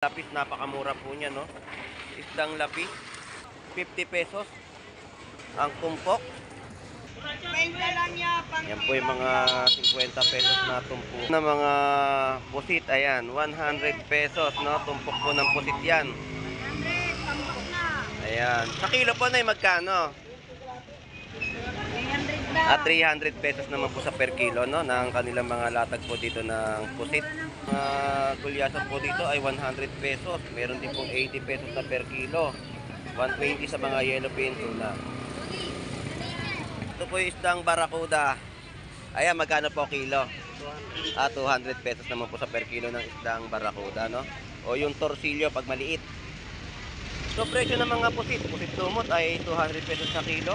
Lapis, napakamura po niya, no? Isdang lapis, 50 pesos. Ang tumpok. Yan po yung mga 50 pesos na tumpok. Na mga pusit, ayan, 100 pesos, no? Tumpok po ng pusit yan. Ayan. Sa kilo po na magkano? 300 pesos naman po sa per kilo, no? Ng kanilang mga latag po dito ng pusit. Gulyasan po dito ay 100 pesos. Meron din pong 80 pesos na per kilo. 120 sa mga yellowfin tuna. Ito po yung isdang barakuda. Ayan, magkano po kilo? 200 pesos naman po sa per kilo ng isdang barakuda, no? O yung torsilyo pag maliit. So presyo ng mga pusit lumot ay 200 pesos na kilo.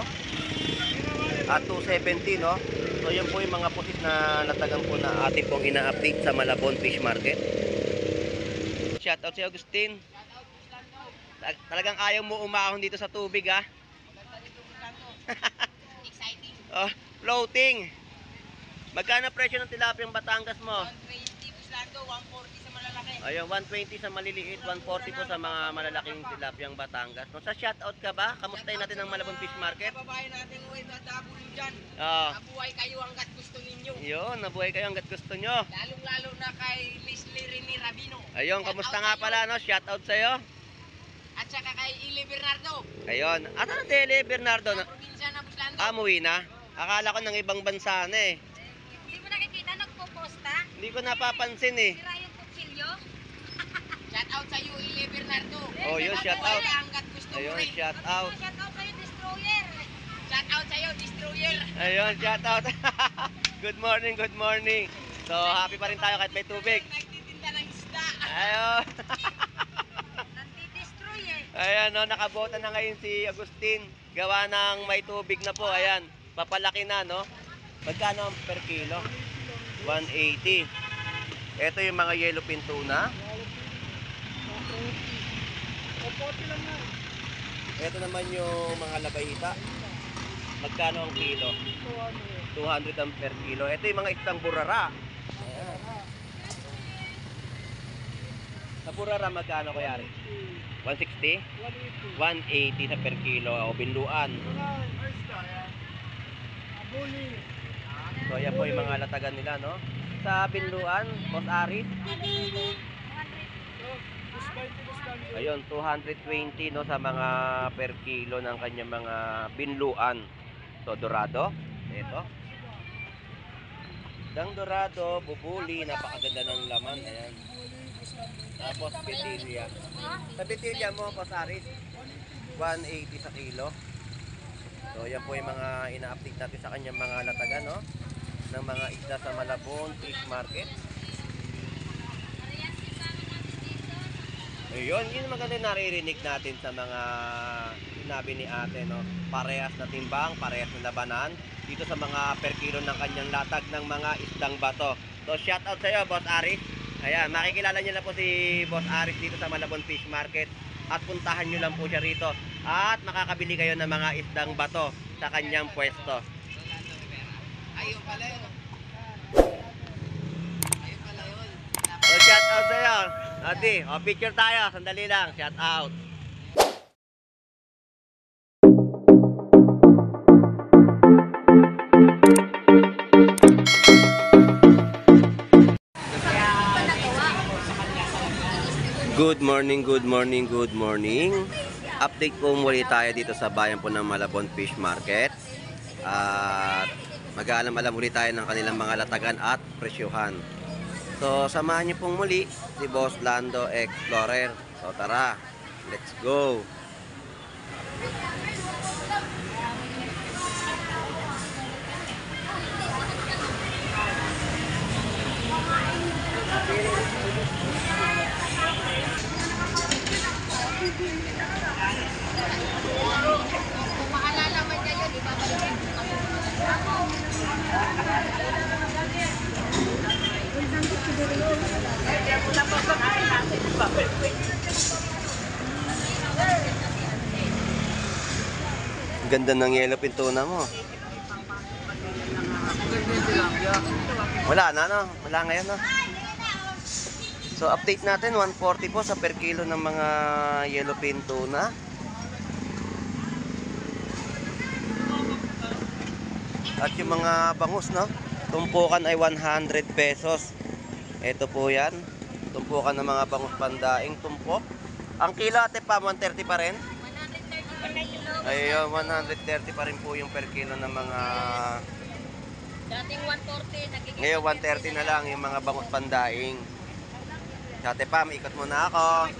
At 270, no? So yan po yung mga pusit na natagang po na ating pong ina-update sa Malabon Fish Market. Shoutout si Agustin. Talagang ayaw mo umahon dito sa tubig, ha? Exciting. Oh, floating. Magkano presyo ng tilapiyang Batangas mo? 120 Buslando, 140 sa malalaki. Ayun, 120 sa maliliit, 140 po sa mga malalaking tilapiyang Batangas. No, sa shoutout ka ba? Kamustahin natin ang Malabon Fish Market? Kababayan natin uwi na dabulo dyan. Nabuhay kayo hanggat gusto ninyo. Yun, nabuhay kayo hanggat gusto nyo. Lalong-lalo na kay Leslie Rene Rabino. Ayun, kamusta nga pala, no? Shoutout sa'yo. At saka kay Ili Bernardo. Ayun. At ano Dele Bernardo? Sa probinsya na Buslando. Amuwi na? Akala ko ng ibang bansa na eh. Hindi mo nakikita, nagpo-posta? Hindi ko napapansin eh. Sira yung kutsilyo? Shout out sa iyo, Ili Bernardo. Oh, yun, shout out. Nabuhay hanggat gusto mo Ayun, rin. shout out. Shout out sa'yo, destroyer! Shout out sa iyo, Destroyer. Ayun, shout out. Good morning, good morning. So, happy pa rin tayo kahit may tubig. Nagtitinda ng isda. Ayun. Nandidestroy eh. Ayan, no, nakabota na ngayon si Agustin. Gawa ng may tubig na po. Ayan, papalaki na, no? Magkano ang per kilo? 180. Ito yung mga yellowfin tuna. Ito naman yung mga labayita. Magkano ang kilo? 200 ang per kilo. Ito yung mga isdang burara. Ayan. Sa burara magkano kayari? 160? 180 sa per kilo o binluan. So yan po yung mga latagan nila, no? Sa binluan, Boss Aris. Ayun, 220, no, sa mga per kilo ng kanyang mga binluan. So dorado, ito. Dang dorado, bubuli, napakaganda ng laman, ayan. Tapos betilya. Sa betilya mo, Boss Aris, 180 sa kilo. So yan po yung mga ina-update natin sa kanyang mga latagan, no? Ng mga isda sa Malabon Fish Market. Ayun, yun maganda naririnig natin sa mga sinabi ni ate, no? Parehas na timbang, parehas na labanan dito sa mga per kilo ng kanyang latag ng mga isdang bato. So shout out sa iyo, Boss Aris. Ayan, makikilala niyo na po si Boss Aris dito sa Malabon Fish Market. At puntahan nyo lang po siya rito. At makakabili kayo ng mga isdang bato sa kanyang pwesto. Ayun pala yun. Ayun pala yun. So shout out sa'yo. Adi, picture tayo. Sandali lang. Shout out. Good morning, good morning, good morning. Update po muli tayo dito sa bayan po ng Malabon Fish Market. At mag-aalam-alam muli tayo ng kanilang mga latagan at presyuhan. So samahan niyo pong muli si Boss Lando Explorer. So tara, let's go. Kung maalala man kayo, di ba balikin? Ganda ng yellowfin tuna mo. Wala na, no? Wala ngayon, no? So update natin, 140 po sa per kilo ng mga yellowfin tuna. At yung mga bangus, no? Tumpukan ay 100 pesos. Ito po yan. Tumpukan ng mga bangus pandaing tumpok. Ang kilo ate pa, 130 pa rin? 130 per kilo. Ayun, 130 pa rin po yung per kilo ng mga... Dating 140, nagiging Ngayon, 130 na lang yung mga bangus pandaing. Ate Pam, ikot muna ako.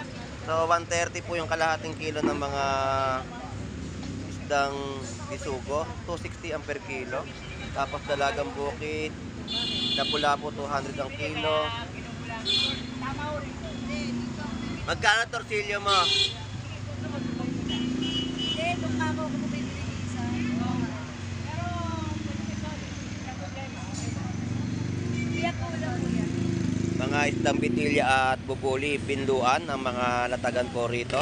So, 130 po yung kalahating kilo ng mga isdang bisugo. 260 ang per kilo. Tapos dalagang bukid. Lapu-lapu, 200 ang kilo. Magkano torsilyo mo? Hindi, kung ako bumibili ng isa. Kuya, kulang kuya. Mga isdang bitilya at bubuli, pinluan ang mga latagan po rito.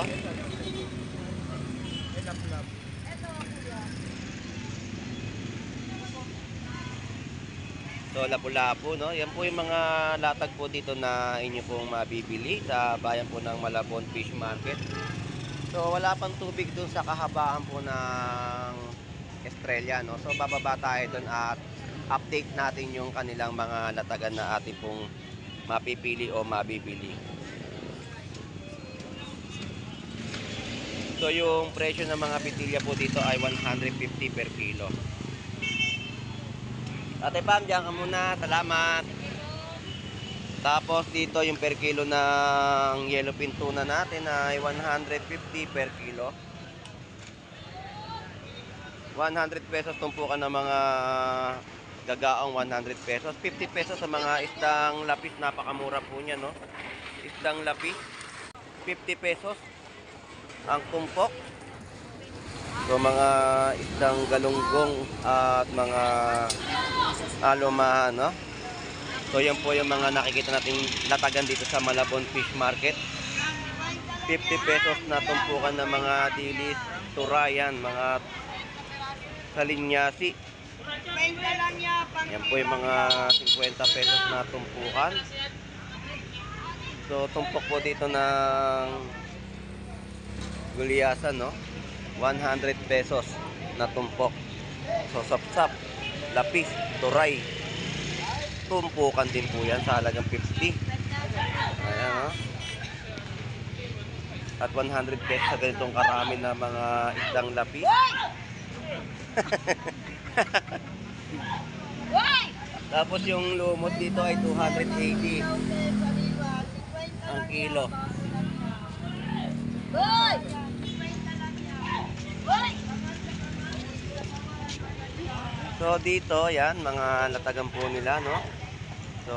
So, lapu-lapu, no? Yan po yung mga latag po dito na inyo pong mabibili sa bayan po ng Malabon Fish Market. So, wala pang tubig dun sa kahabaan po ng Estrella, no? So, bababa tayo dun at update natin yung kanilang mga latagan na ating pong mapipili o mabibili. So, yung presyo ng mga bitilya po dito ay 150 per kilo. Ate Pam, diyan ka muna. Salamat. Tapos dito yung per kilo ng yellowfin tuna natin ay 150 per kilo. 100 pesos tumpukan ng mga gagaong 100 pesos. 50 pesos sa mga isdang lapis. Napakamura po niya, no? Isdang lapis. 50 pesos ang tumpok. So mga isdang galunggong at mga alumahan, no? So yan po yung mga nakikita nating latagan dito sa Malabon Fish Market. 50 pesos na tumpukan ng mga dilis, turayan, mga salinyasi. Yan po yung mga 50 pesos na tumpukan. So tumpok po dito ng gulyasan, no? 100 pesos na tumpok. So sapsap, lapis, turay. Tumpukan din po yan sa halagang 50. Ayan, no? At 100 pesos sa ganitong karami na mga isdang lapis. Tapos yung lumot dito ay 280 ang kilo. So dito, yan, mga latagan po nila, no? So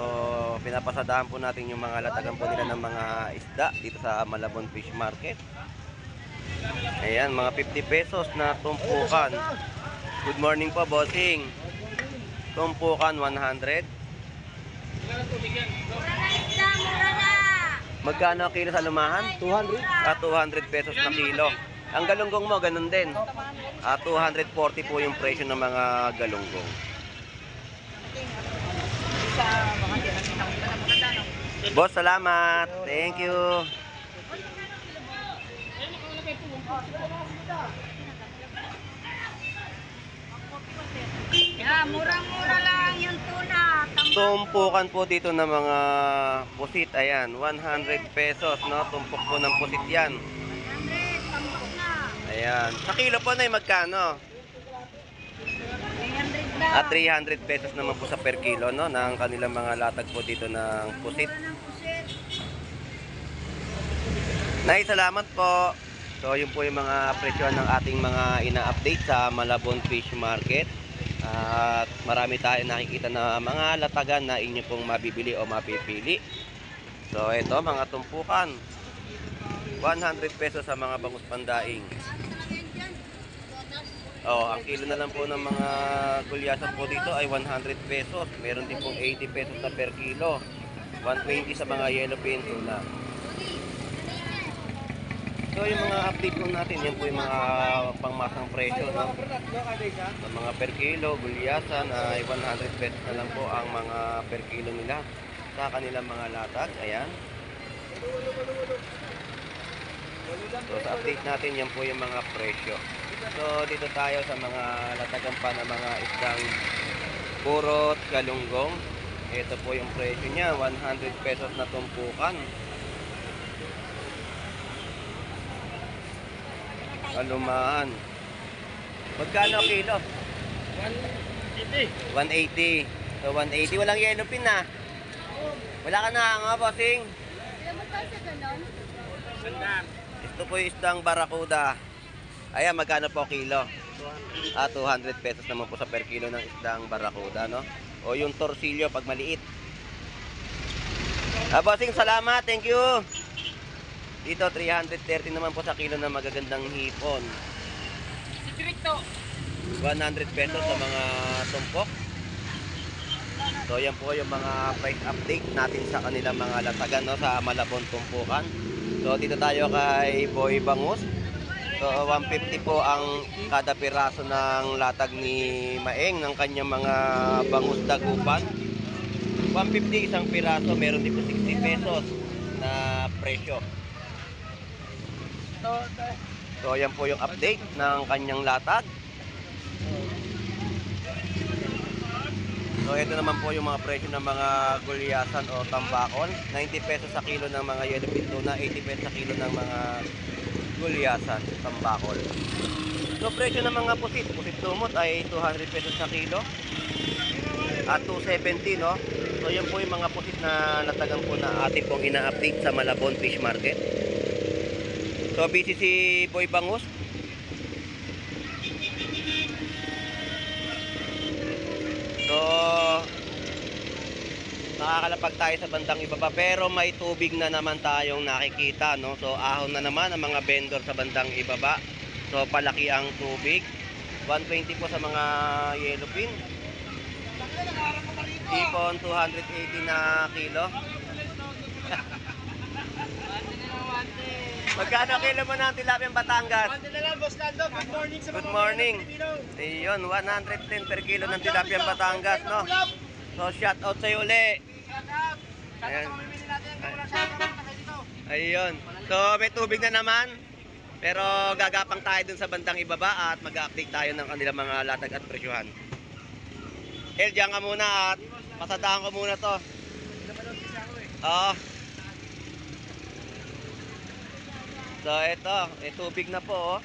pinapasadahan po natin yung mga latagan po nila ng mga isda dito sa Malabon Fish Market. Ayan, mga 50 pesos na tumpukan. Good morning po, bossing. Tumpukan 100. Magkano ang kilo sa lumahan? 200? 200 pesos na kilo. Ang galunggong mo, ganun din. 240 po yung presyo ng mga galunggong. Boss, salamat. Thank you. Yeah, murang-mura lang yung tuna. Tumpukan po dito ng mga pusit. Ayan, 100 pesos, no? Tumpok po ng pusit yan. Ayan. Sa kilo po na magkano? 300 lang. 300 pesos naman po sa per kilo, no? Ng kanilang mga latag po dito ng pusit. Nay, salamat po. So, yun po yung mga presyo ng ating mga ina-update sa Malabon Fish Market. At marami tayo nakikita na mga latagan na inyo pong mabibili o mapipili. So, ito, mga tumpukan. 100 pesos sa mga bangus pandaing. Oh, ang kilo na lang po ng mga gulyasan po dito ay 100 pesos. Meron din pong 80 pesos na per kilo. 120 sa mga yellowfin tuna. So yung mga update po natin, yan po yung mga pangmasang presyo, no? Sa mga per kilo, gulyasan ay 100 pesos na lang po ang mga per kilo nila sa kanilang mga latag. Ayan. So sa update natin, yan po yung mga presyo. So dito tayo sa mga latagan pa ng mga isdang burot, galunggong. Ito po yung presyo niya, 100 pesos na tumpukan. Alumahan. Magkano kilo? 180. 180. So 180, walang yellow pin na. Wala ka na nga, bossing. Ito po yung isdang barakuda. Ayan, magkano po kilo? 200 pesos naman po sa per kilo ng isdang barakuda, no? O yung torsilyo pag maliit. Bossing, salamat. Thank you. Dito, 330 naman po sa kilo ng magagandang hipon. Si Directo. 100 pesos sa mga tumpok. So yan po yung mga price update natin sa kanilang mga latagan, no, sa Malabon Tumpukan. So dito tayo kay Boy Bangus. So 150 po ang kada piraso ng latag ni Maeng ng kanyang mga bangus dagupan. 150 isang piraso, meron din po 60 pesos na presyo. So yan po yung update ng kanyang latag. So ito naman po yung mga presyo ng mga gulyasan o tambakol. 90 pesos sa kilo ng mga yellow pin tuna, 80 pesos sa kilo ng mga gulyasan, tambakol. So presyo ng mga pusit lumot ay 200 pesos sa kilo at 270, no? So yan po yung mga pusit na natagang po na atin pong ina-update sa Malabon Fish Market. So busy si Boy Bangus. So nakakalapag tayo sa bandang ibaba pero may tubig na naman tayong nakikita, no? So ahon na naman ang mga vendor sa bandang ibaba. So palaki ang tubig. 120 po sa mga yellow pin. Hipon 280 na kilo. Magkano kilo mo ng tilapia Batangas? Mante na lang, Boss Lando. Good morning sa mga Good morning. Pilipino. Ayun, 110 per kilo ng tilapia Batangas, no? So shout out sa'yo uli. Ayan. Ayun. So may tubig na naman. Pero gagapang tayo dun sa bandang ibaba at mag-update tayo ng kanilang mga latag at presyuhan. El, diyan ka muna at pasadahan ko muna to. Oo. So ito, tubig na po, oh.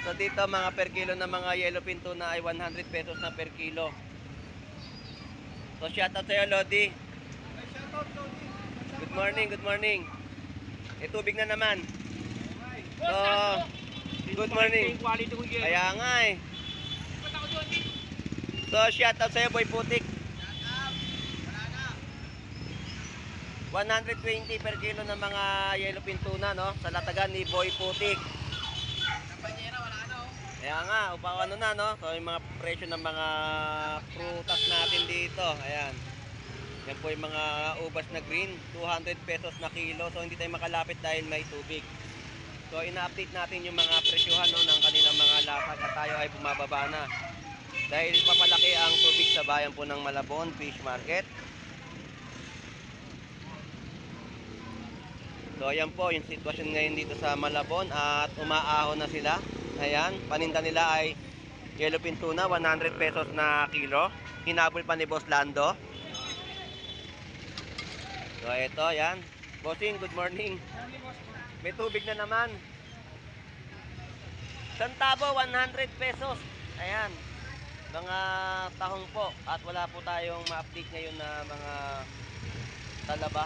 So dito mga per kilo na mga yellow pin tuna ay 100 pesos na per kilo. So shout out sa'yo, Lodi. Good morning, good morning. Tubig na naman. So, good morning. Kaya nga eh. So shout out sa'yo, Boy Putik. 120 per kilo ng mga yellow pin tuna, no? Sa latagan ni Boy Putik. Kaya nga, upaw ano na, no? So yung mga presyo ng mga prutas natin dito. Ayan. Yan po yung mga ubas na green. 200 pesos na kilo. So hindi tayo makalapit dahil may tubig. So ina-update natin yung mga presyuhan, no, ng kanilang mga latag at tayo ay bumababa na. Dahil papalaki ang tubig sa bayan po ng Malabon Fish Market. So ayan po yung sitwasyon ngayon dito sa Malabon at umaahon na sila. Ayan, paninda nila ay yellow pin tuna 100 pesos na kilo. Hinabol pa ni Boss Lando. So ito, ayan. Bossing, good morning. May tubig na naman. Santabo 100 pesos. Ayan. Mga tahong po at wala po tayong ma-update ngayon na mga talaba.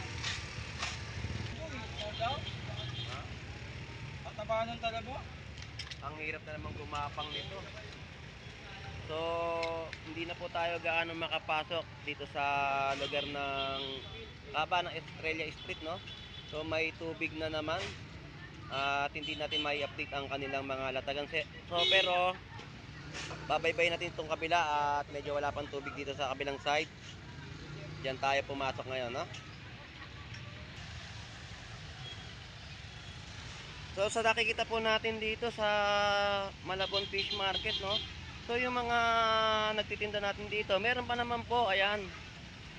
Ang taba ng talabo? Ang hirap na namang gumapang nito. So, hindi na po tayo gaano makapasok dito sa lugar ng kaba ng Estrella Street, no? So, may tubig na naman at hindi natin may update ang kanilang mga latagan. So, pero babaybayin natin itong kabila at medyo wala pang tubig dito sa kabilang side. Diyan tayo pumasok ngayon, no? So sa nakikita po natin dito sa Malabon Fish Market, no? So yung mga nagtitinda natin dito, meron pa naman po, ayan.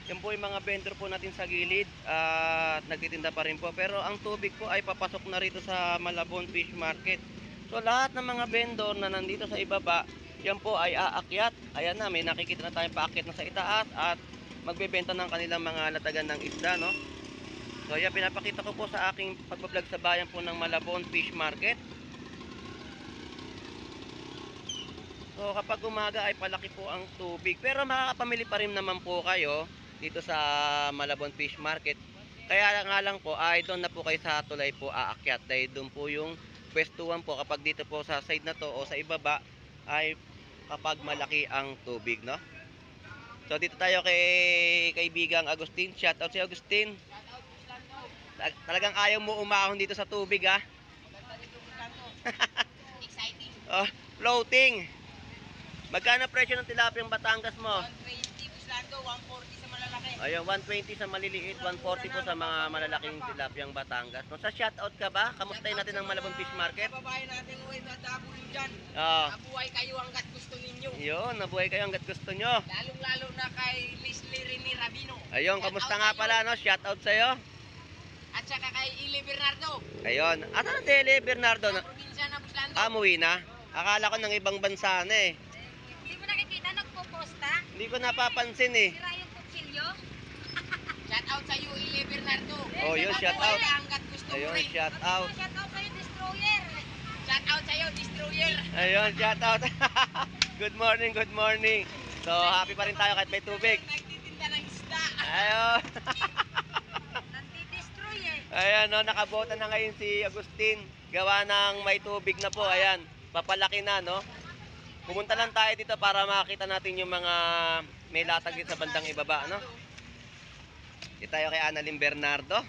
Yan po yung mga vendor po natin sa gilid at nagtitinda pa rin po. Pero ang tubig po ay papasok na rito sa Malabon Fish Market. So lahat ng mga vendor na nandito sa ibaba, yan po ay aakyat. Ayan na, may nakikita na tayong paakyat na sa itaas at magbebenta ng kanilang mga latagan ng isda, no? So yan, pinapakita ko po sa aking pagbablog sa bayan po ng Malabon Fish Market. So kapag umaga ay palaki po ang tubig. Pero makakapamili pa rin naman po kayo dito sa Malabon Fish Market. Kaya nga lang po ay doon na po kayo sa tulay po aakyat. Dahil doon po yung pwestuhan po kapag dito po sa side na to o sa ibaba ay kapag malaki ang tubig, no? So dito tayo kay kaibigang Agustin. Shout out si Agustin. Talagang ayaw mo umahon dito sa tubig, ha? Exciting. Oh, floating. Magkano presyo ng tilapiyang Batangas mo? 120 Buslando, 140 sa malalaki. Ayun, 120 sa maliliit, 140 po sa mga malalaking tilapiyang Batangas. No, sa shoutout ka ba? Kamustahin natin ang Malabon Fish Market? Kababayan natin OFW dyan. Oo. Mabuhay kayo hanggat gusto ninyo. Yun, nabuhay kayo hanggat gusto nyo. Lalong-lalo na kay Miss Lirini Rabino. Ayun, kamusta nga pala, no? Shoutout sa'yo. At saka kay Ili Bernardo. Ayun. At ano Dele Bernardo? Sa probinsya na Buslando. Amuwi na? Akala ko ng ibang bansa na eh. Hindi mo nakikita, nagpo-posta. Hindi ko napapansin eh. Sira yung kutsilyo. Shout out sa iyo, Ili Bernardo. Oh, yun, shout Mabuhay out. ka hanggat gusto mo Ayun, rin. shoutout. Shout out sa'yo, destroyer. Shout out sa iyo, Destroyer. Ayun, shoutout. Good morning, good morning. So, happy pa rin tayo kahit may tubig. Nagtitinda ng isda. Ayun. Nandidestroy eh. Ayan, no, nakabota na ngayon si Agustin. Gawa ng may tubig na po. Ayan, papalaki na, no. Pumunta lang tayo dito para makita natin yung mga may latag dito sa bandang ibaba, no. Dito tayo kay Annalyn Bernardo.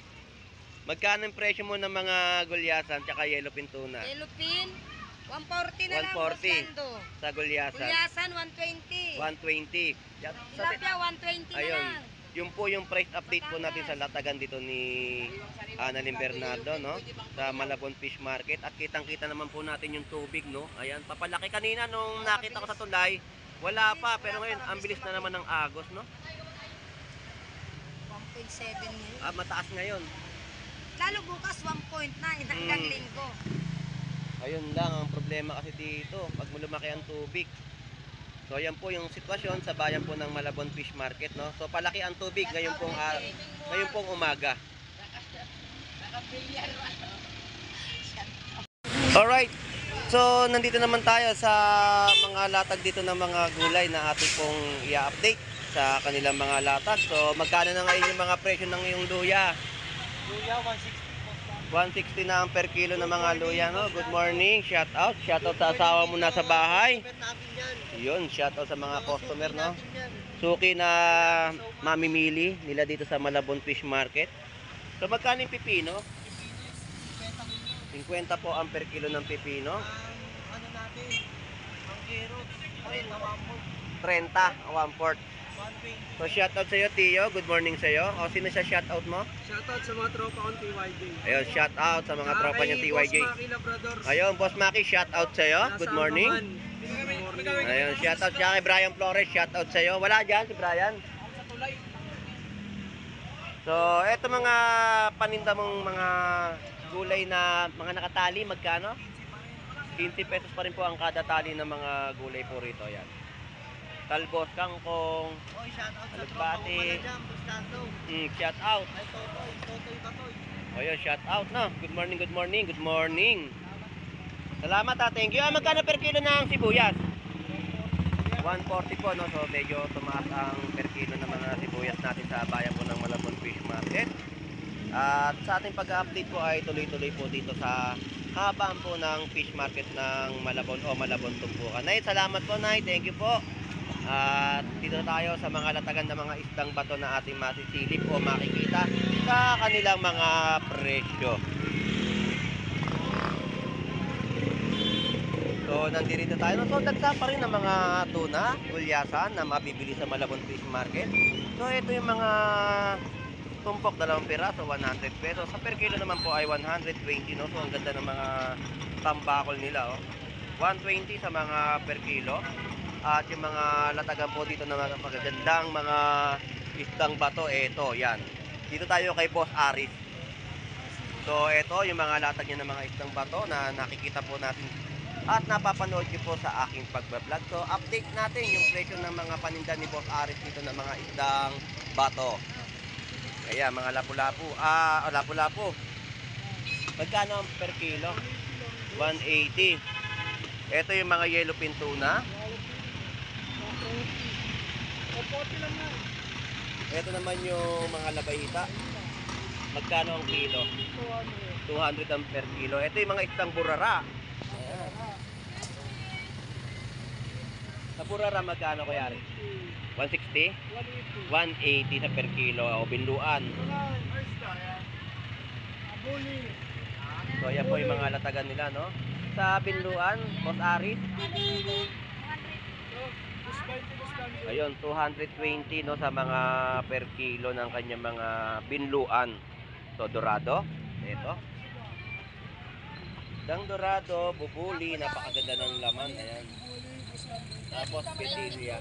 Magkano yung presyo mo ng mga gulyasan tsaka yellowfin tuna? Yellowfin, 140 na lang. 140. Buslando. Sa gulyasan. Gulyasan, 120. 120. Tilapia, 120 na Ayun. lang. Yung po yung price update po natin sa latagan dito ni Annalyn Bernardo, no? Sa Malabon Fish Market. At kitang-kita naman po natin yung tubig, no? Ayan, papalaki kanina nung nakita ko sa tulay. Wala pa, pero ngayon, ang bilis na naman ng agos, no? 1.7 ngayon. Mataas ngayon. Lalo bukas 1.9 hanggang Mm. linggo. Ayun lang, ang problema kasi dito, pag lumaki ang tubig. So, ayan po yung sitwasyon sa bayan po ng Malabon Fish Market, no? So, palaki ang tubig ngayon pong umaga. Nakabilyar. Alright, so nandito naman tayo sa mga latag dito ng mga gulay na ating pong i-update sa kanilang mga latag. So magkano na ngayon yung mga presyo ng iyong luya? Luya, 160. 160 na ang per kilo ng mga luya, no? Good morning, shout out sa asawa mo nasa bahay. Yun, shout out sa mga customer, no? Suki na mamimili nila dito sa Malabon Fish Market. So magkano yung pipino? 50 po ang per kilo ng pipino. Ano natin? Ang carrot. 30 ang 1/4. 120. So shoutout sa iyo, Tio. Good morning sa iyo. O sino siya shoutout mo? Shoutout sa mga tropa kong TYJ. Ayun, shoutout sa mga tropa niya TYJ. Boss Maki Labradors. Ayun, Boss Maki, shoutout sa iyo. Good morning. Good morning. Ayun, shoutout siya kay Brian Flores, shoutout sa iyo. Wala diyan si Brian. Sa tulay. So, eto mga paninda mong mga gulay na mga nakatali, magkano? 15 pesos pa rin po ang kada tali ng mga gulay po rito. Yan. Talbos, kangkong, Oy, shoutout sa tropa Alugbati. ko pala dyan, Buslando. shoutout. Ay, Totoy, Tatoy. Ayun, shoutout na. Good morning, good morning, good morning. Salamat ha, thank you. Magkano per kilo ng sibuyas? 140 po, no? So medyo tumaas ang per kilo naman na sibuyas natin sa bayan po ng Malabon Fish Market. At sa ating pag-update po ay tuloy-tuloy po dito sa habang po ng fish market ng Malabon o Malabon Tumpukan. Nay, salamat po, Nay. Thank you po. At dito na tayo sa mga latagan ng mga isdang bato na ating masisilip o makikita sa kanilang mga presyo. So, nandito tayo. So, dagsa pa rin ng mga tuna, gulyasan na mabibili sa Malabon Fish Market. So, ito yung mga tumpok, 2 piraso, 100 pesos. Sa per kilo naman po ay 120, no? So, ang ganda ng mga tambakol nila, oh. 120 sa mga per kilo. At yung mga latagan po dito ng mga magagandang mga isdang bato, eto, yan. Dito tayo kay Boss Aris. So, eto yung mga latag niya ng mga isdang bato na nakikita po natin at napapanood niyo po sa aking pagbablog. So, update natin yung presyo ng mga paninda ni Boss Aris dito ng mga isdang bato. Kaya, mga lapu-lapu. Lapu-lapu. Magkano per kilo? 180. Ito yung mga yellow pin tuna. Ito naman yung mga labayita. Magkano ang kilo? 200 ang per kilo. Ito yung mga isdang burara. Ayan. Sa burara magkano kaya rin? 160? 180 sa per kilo. O binluan. So ayan po yung mga latagan nila, no? Sa binluan, Boss Aris. Ayun, 220 no sa mga per kilo ng kanyang mga binluan. So dorado, ito. Dang dorado, bubuli, napakaganda ng laman, ayan. Tapos betilya.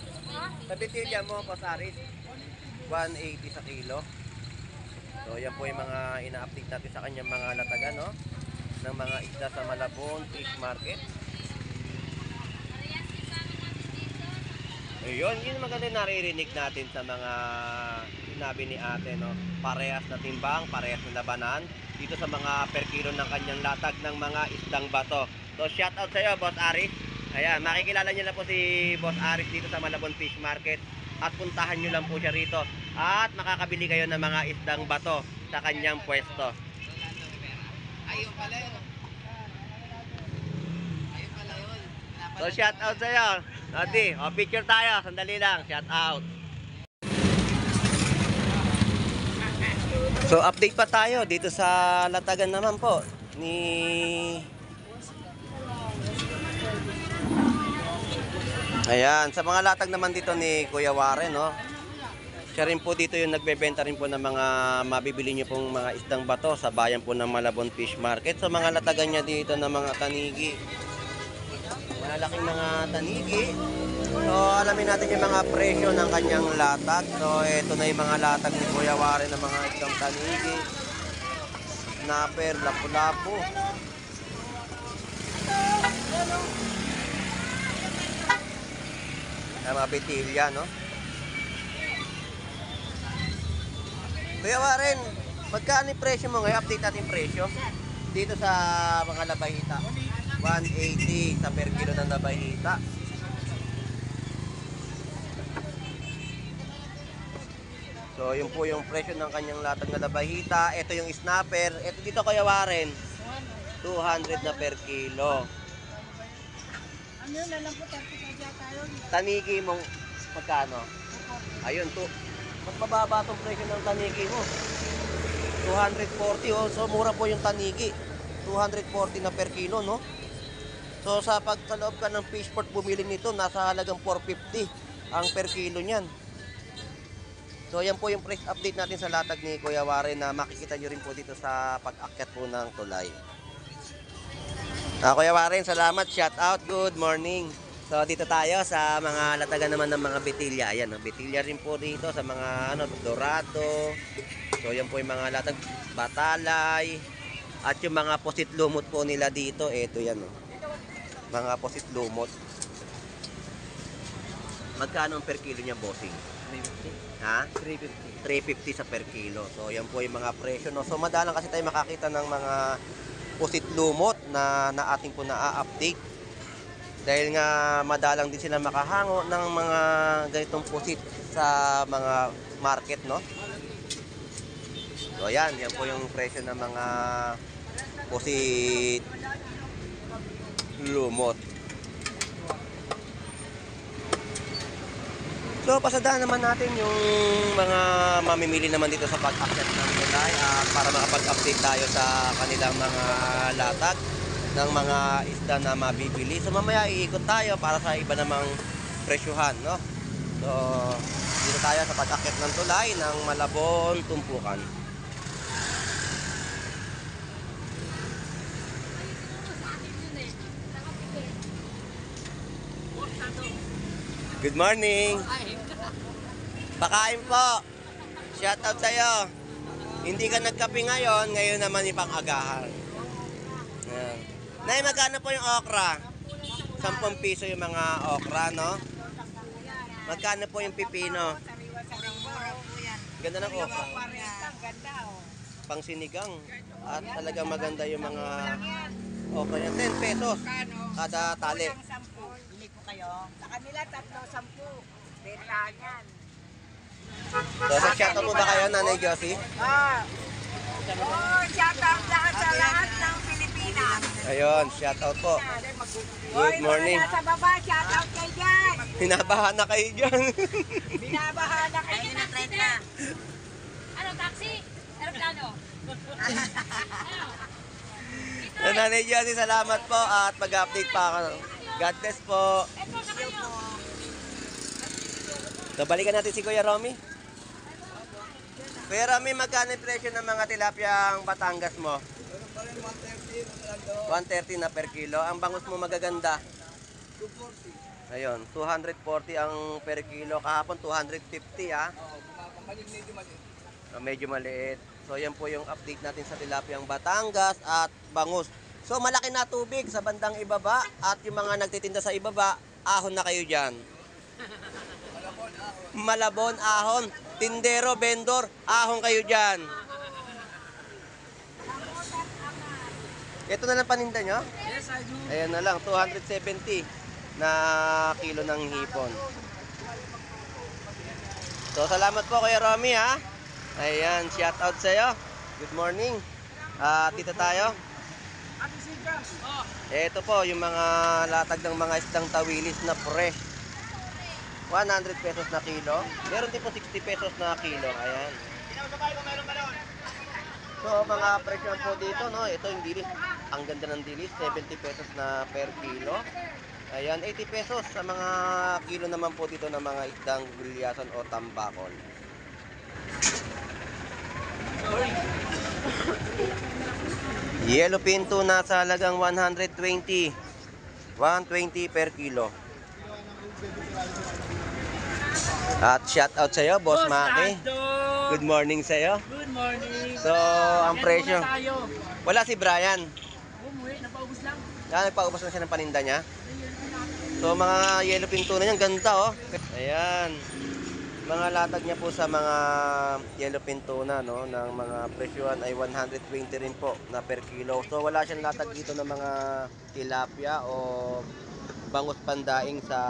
Sa betilya mo, Boss Aris, 180 sa kilo. So yan po yung mga ina-update natin sa kanyang mga latagan, no? Ng mga isda sa Malabon Fish Market. Ayun, yun maganda naririnig natin sa mga sinabi ni ate, no? Parehas na timbang, parehas na labanan dito sa mga per kilo ng kanyang latag ng mga isdang bato. So shout out sa iyo, Boss Aris. Ayan, makikilala niyo lang po si Boss Aris dito sa Malabon Fish Market at puntahan niyo lang po siya rito at makakabili kayo ng mga isdang bato sa kanyang pwesto. Ayun pala yun. Ayun pala yun. So shout out sa iyo. Ate, picture tayo, sandali lang, shout out. So update pa tayo dito sa latagan naman po ni Ayan, sa mga latag naman dito ni Kuya Warren, no? Siya rin po dito yung nagbebenta rin po ng mga mabibili niyo pong mga isdang bato sa bayan po ng Malabon Fish Market. So mga latagan niya dito ng mga tanigi. Malalaking mga tanigi. So alamin natin yung mga presyo ng kanyang latag. So ito na yung mga latag ni Kuya Warren ng mga isdang tanigi. Snapper, lapu-lapu. Mga betilya, no? Kuya Warren, magkano yung presyo mo ngayon? Update natin yung presyo dito sa mga labayita. 180 sa per kilo ng labayita. So yun po yung presyo ng kanyang latag na labayita. Ito yung snapper. Ito dito, Kuya Warren, 200 na per kilo. Ano na lang po tayo tayo. Tanigi mong magkano? Ayun, mas mababa itong presyo ng tanigi mo. 240, oh. So mura po yung tanigi. 240 na per kilo, no? So sa loob ka ng fishport bumili nito, nasa halagang 450 ang per kilo niyan. So yan po yung price update natin sa latag ni Kuya Warren na makikita nyo rin po dito sa pag-akyat po ng tulay. Kuya Warren, salamat. Shout out. Good morning. So dito tayo sa mga latagan naman ng mga betilya. Ayan, betilya rin po dito sa mga dorado. So yan po yung mga latag batalay. At yung mga posit lumot po nila dito, ito yan, oh. Mga posit lumot. Magkano ang per kilo niya, bossing? 350. Ha? 350 sa per kilo. So yan po yung mga presyo, no? So madalang kasi tayo makakita ng mga posit lumot na ating po na-update. Dahil nga madalang din sila makahango ng mga ganitong pusit sa mga market, no? So yan po yung presyo ng mga pusit lumot. So pasadaan naman natin yung mga mamimili naman dito sa pag-akyat ng tulay para makapag-update tayo sa kanilang mga latag ng mga isda na mabibili. So mamaya iikot tayo para sa iba namang presyuhan, no? So dito tayo sa pag-akyat ng tulay ng Malabon, Tumpukan. Good morning. Pakain po. shout out sa'yo. Hindi ka nagkape ngayon, ngayon naman ipang-agahan. Ayan. Nay, magkano po yung okra? 10 piso yung mga okra, no? Magkano po yung pipino? Ganda ng okra. Pang sinigang. At talagang maganda yung mga okra niya. 10 pesos kada tali. Bili ko kayo. Sa kanila, 3-10. Bentahan yan. So, sa shoutout mo ba kayo, Nanay Josie? Shoutout lahat sa lahat ng Pilipinas. Ayun, shoutout po. Good morning. Mga nasa baba, shoutout kayo dyan. Hinabahan na kayo dyan. Binabahan na kayo na trend na. Ano, taxi? Aeroplano? So, Nanay Josie, salamat po at mag-update pa ako. God bless po. So, balikan natin si Kuya Romy. Kuya Romy, magkano yung presyo ng mga tilapiyang Batangas mo? 130 na per kilo. Ang bangus mo magaganda? 240. Ayun, 240 ang per kilo. Kahapon 250 ah. Medyo maliit. So yan po yung update natin sa tilapiyang Batangas at bangus. So malaki na tubig sa bandang ibaba at yung mga nagtitinda sa ibaba, ahon na kayo dyan. Malabon, ahon, tindero, vendor, ahon kayo dyan. Ito na lang paninda nyo? Yes, I do. Ayan na lang, 270 na kilo ng hipon. So, salamat po Kuya Romy ha. Ayan, shout out sa'yo. Good morning. Dito tayo. Ito po, yung mga latag ng mga isdang tawilis na fresh. 100 pesos na kilo. Meron din po 60 pesos na kilo. Ayan. So, mga presyo po dito, no? Ito yung dilis. Ang ganda ng dilis, 70 pesos na per kilo. Ayan, 80 pesos sa mga kilo naman po dito ng mga isdang gulyasan o tambakol. Yellow pinto nasa halagang 120. 120 per kilo. At shout out sa'yo, Boss Maki. Good morning sa'yo. Good morning. So, ang presyo. Wala si Brian. Umuwi, napaubos lang. Nagpaubos na siya ng paninda niya. So, mga yellow pinto na niya. Ganda, oh. Ayan. Mga latag niya po sa mga yellow pinto na, no, ng mga presyohan ay 120 rin po na per kilo. So, wala siyang latag dito ng mga tilapia o bangus pandaing sa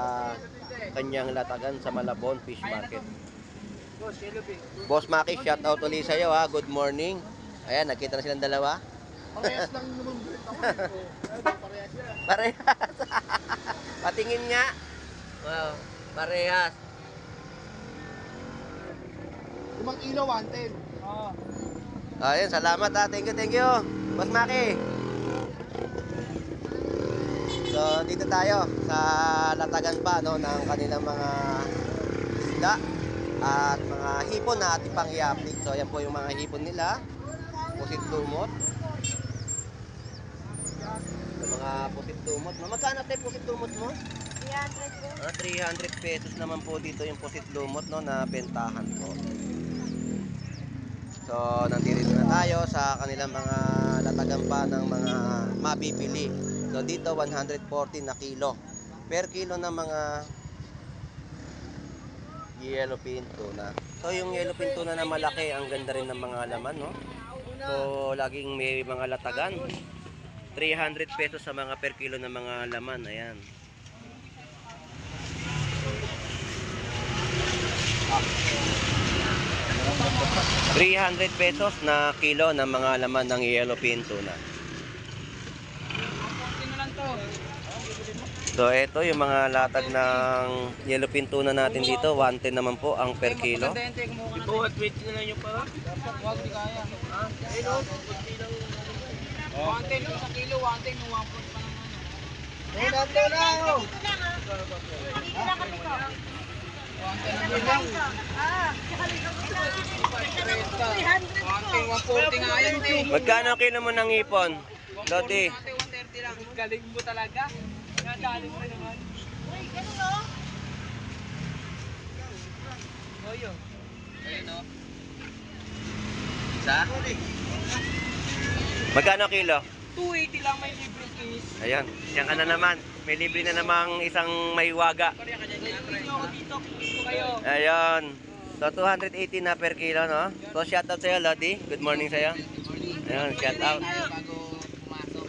kanyang latagan sa Malabon Fish Market. Boss Maki, shout out ulit sa'yo ha. Good morning. Ayan, nakita na silang dalawa. Parehas lang naman ulit ako. Parehas yan. Parehas. Patingin nga. Wow, parehas. 5 kilo, 110. Ayun, salamat ha. Thank you. Boss Maki. So, dito tayo sa latagan pa, no, ng kanilang mga isda at mga hipon na ating pang i-update. So, yan po yung mga hipon nila. Pusit lumot. So, mga pusit lumot. Magkano tayo pusit lumot mo? 300 po. 300 pesos naman po dito yung pusit lumot, no, na bentahan po. So, nandito na tayo sa kanilang mga latagan pa ng mga mabibili. So, dito 140 na kilo. Per kilo ng mga yellow pin tuna. So, yung yellow pin tuna na malaki, ang ganda rin ng mga laman, no? So, laging may mga latagan. 300 pesos sa mga per kilo ng mga laman. Ayan. ₱300 na kilo ng mga laman ng yellow pin tuna. So, ito yung mga latag ng yellow pin tuna natin dito. 110 naman po ang per kilo. Ibuhat, wait na lang yung para. Huwag di kaya. Ha? Ayun o. 110 sa kilo, 110 yung 1 point pa naman. Dito lang kami ko. 140 nga yan eh. Magkano kilo mo ng ipon? Lodi. 130 lang. Galing mo talaga. Nadali mo naman. Uy, ganun o. Oyo. Ayun o. Sa? Magkano kilo? 280 lang may libre case. Ayan, yan ka na naman. May libre na namang isang may waga. Libre nyo ako dito. Gusto kayo. Ayan. So, 280 na per kilo, no? So, shoutout sa'yo, Lodi. Good morning sa'yo. Ayan, shoutout.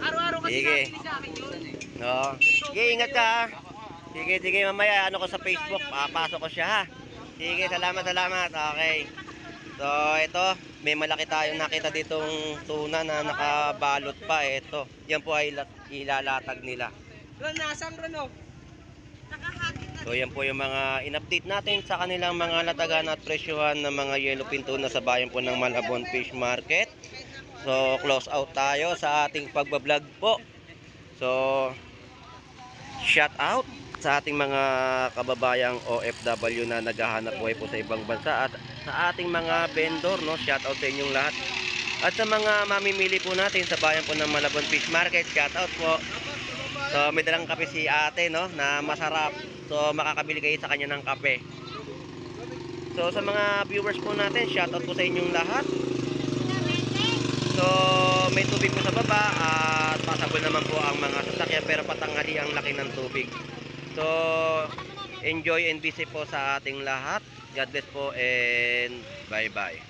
Araw-araw kasi Sige. nakikinig sa akin yun. No. Sige, ingat ka, ha? Sige, sige, mamaya, ano ko sa Facebook, papasok ko siya, ha? Sige, salamat, salamat. Okay. So, ito, may malaki tayong nakita ditong tuna na nakabalot pa. Ito, yan po ay ilalatag nila. Ron, nasaan Ron, oh? So yan po yung mga in-update natin sa kanilang mga latagan at presyuhan ng mga yellowfin tuna sa bayan po ng Malabon Fish Market. So close out tayo sa ating pagbablog po. So shout out sa ating mga kababayang OFW na naghahanap buhay po sa ibang bansa at sa ating mga vendor, no, shout out sa inyong lahat. At sa mga mamimili po natin sa bayan po ng Malabon Fish Market, shout out po. So may dalang kape si ate, no, na masarap. So makakabili kayo sa kanya ng kape. So sa mga viewers po natin, shoutout po sa inyong lahat. So may tubig po sa baba at pasabol naman po ang mga sasakyan pero patanghali ang laki ng tubig. So enjoy and be safe po sa ating lahat. God bless po and bye bye.